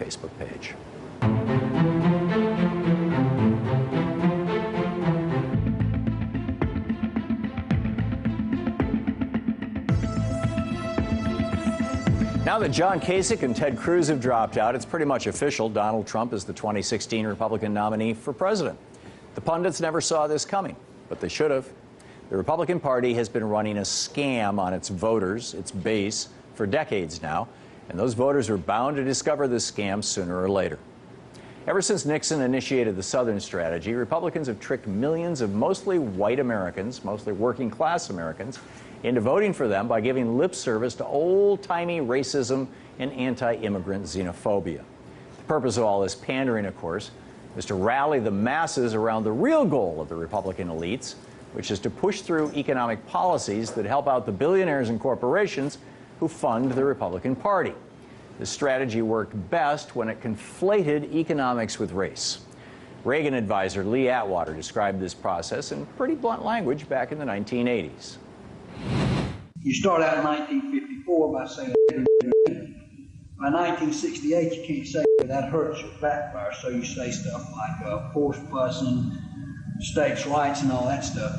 Facebook page. Now that John Kasich and Ted Cruz have dropped out, it's pretty much official. Donald Trump is the 2016 Republican nominee for president. The pundits never saw this coming, but they should have. The Republican Party has been running a scam on its voters, its base, for decades now, and those voters are bound to discover this scam sooner or later. Ever since Nixon initiated the Southern strategy, Republicans have tricked millions of mostly white Americans, mostly working-class Americans, into voting for them by giving lip service to old-timey racism and anti-immigrant xenophobia. The purpose of all this pandering, of course, is to rally the masses around the real goal of the Republican elites, which is to push through economic policies that help out the billionaires and corporations who fund the Republican Party. This strategy worked best when it conflated economics with race. Reagan advisor Lee Atwater described this process in pretty blunt language back in the 1980s. You start out in 1954 by saying, by 1968 you can't say that hurts your backfire, so you say stuff like force busing, states' rights and all that stuff.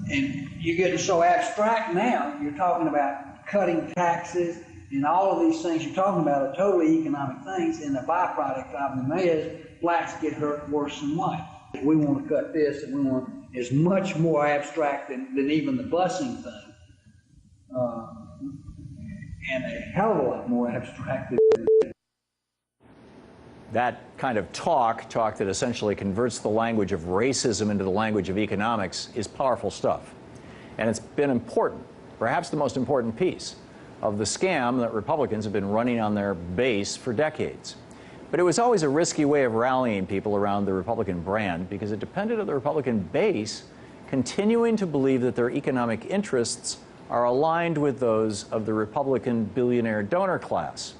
And you're getting so abstract now, you're talking about cutting taxes and all of these things you're talking about are totally economic things, and the byproduct of them is blacks get hurt worse than whites. We want to cut this, and we want is much more abstract than even the busing thing. And a hell of a lot more abstract. That kind of talk that essentially converts the language of racism into the language of economics is powerful stuff. And it's been important, perhaps the most important piece of the scam that Republicans have been running on their base for decades. But it was always a risky way of rallying people around the Republican brand because it depended on the Republican base continuing to believe that their economic interests are aligned with those of the Republican billionaire donor class.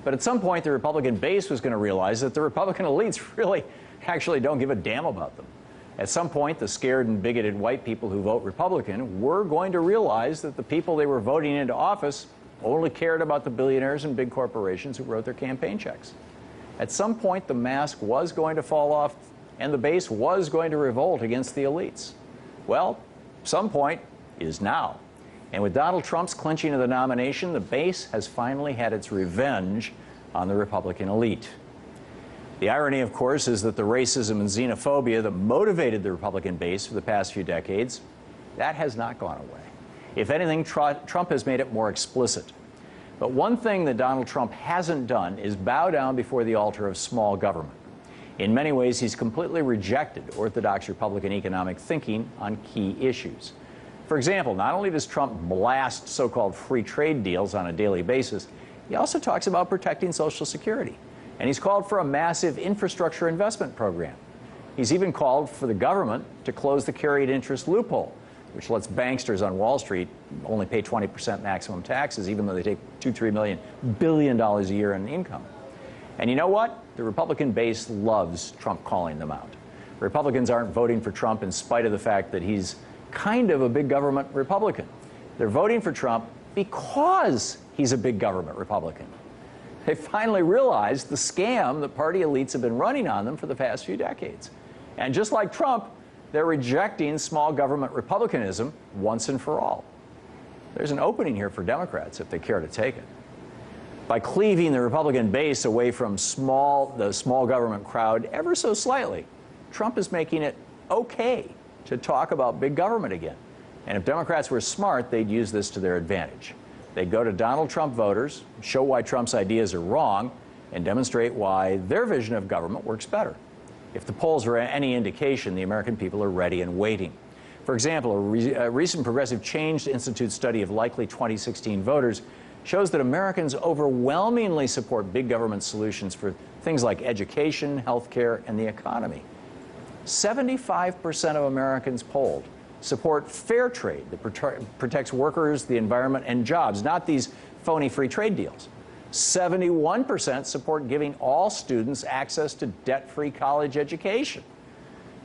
But at some point, the Republican base was going to realize that the Republican elites really actually don't give a damn about them. At some point, the scared and bigoted white people who vote Republican were going to realize that the people they were voting into office only cared about the billionaires and big corporations who wrote their campaign checks. At some point, the mask was going to fall off and the base was going to revolt against the elites. Well, some point is now. And with Donald Trump's clinching of the nomination, the base has finally had its revenge on the Republican elite. The irony, of course, is that the racism and xenophobia that motivated the Republican base for the past few decades, that has not gone away. If anything, Trump has made it more explicit. But one thing that Donald Trump hasn't done is bow down before the altar of small government. In many ways, he's completely rejected orthodox Republican economic thinking on key issues. For example, not only does Trump blast so-called free trade deals on a daily basis, he also talks about protecting Social Security. And he's called for a massive infrastructure investment program. He's even called for the government to close the carried interest loophole, which lets banksters on Wall Street only pay 20% maximum taxes, even though they take $2-3 billion a year in income. And you know what? The Republican base loves Trump calling them out. Republicans aren't voting for Trump in spite of the fact that he's kind of a big government Republican. They're voting for Trump because he's a big government Republican. They finally realized the scam that party elites have been running on them for the past few decades. And just like Trump, they're rejecting small government republicanism once and for all. There's an opening here for Democrats if they care to take it. By cleaving the Republican base away from the small government crowd ever so slightly, Trump is making it okay to talk about big government again. And if Democrats were smart, they'd use this to their advantage. They'd go to Donald Trump voters, show why Trump's ideas are wrong, and demonstrate why their vision of government works better. If the polls are any indication, the American people are ready and waiting. For example, a recent Progressive Change Institute study of likely 2016 voters shows that Americans overwhelmingly support big government solutions for things like education, health care, and the economy. 75% of Americans polled support fair trade that protects workers, the environment, and jobs, not these phony free trade deals. 71% support giving all students access to debt-free college education.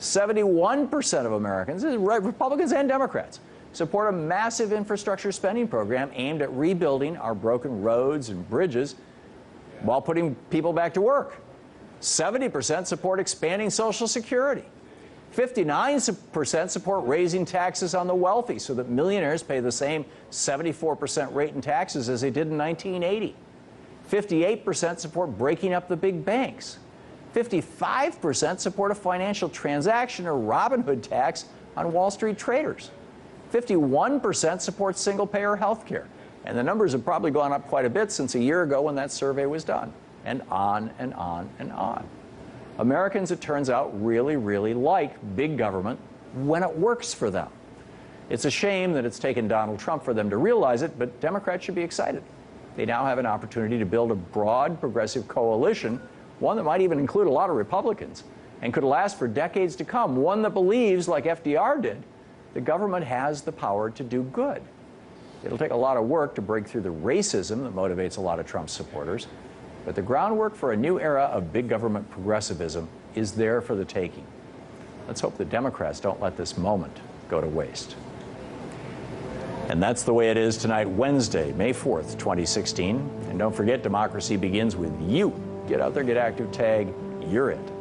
71% of Americans, Republicans and Democrats, support a massive infrastructure spending program aimed at rebuilding our broken roads and bridges. while putting people back to work. 70% support expanding Social Security. 59% support raising taxes on the wealthy so that millionaires pay the same 74% rate in taxes as they did in 1980. 58% support breaking up the big banks. 55% support a financial transaction or Robin Hood tax on Wall Street traders. 51% support single-payer health care. And the numbers have probably gone up quite a bit since a year ago when that survey was done. And on and on and on. Americans, it turns out, really, really like big government when it works for them. It's a shame that it's taken Donald Trump for them to realize it, but Democrats should be excited. They now have an opportunity to build a broad, progressive coalition, one that might even include a lot of Republicans, and could last for decades to come, one that believes, like FDR did, the government has the power to do good. It'll take a lot of work to break through the racism that motivates a lot of Trump's supporters, but the groundwork for a new era of big government progressivism is there for the taking. Let's hope the Democrats don't let this moment go to waste. And that's the way it is tonight, Wednesday, May 4th, 2016. And don't forget, democracy begins with you. Get out there, get active, tag, you're it.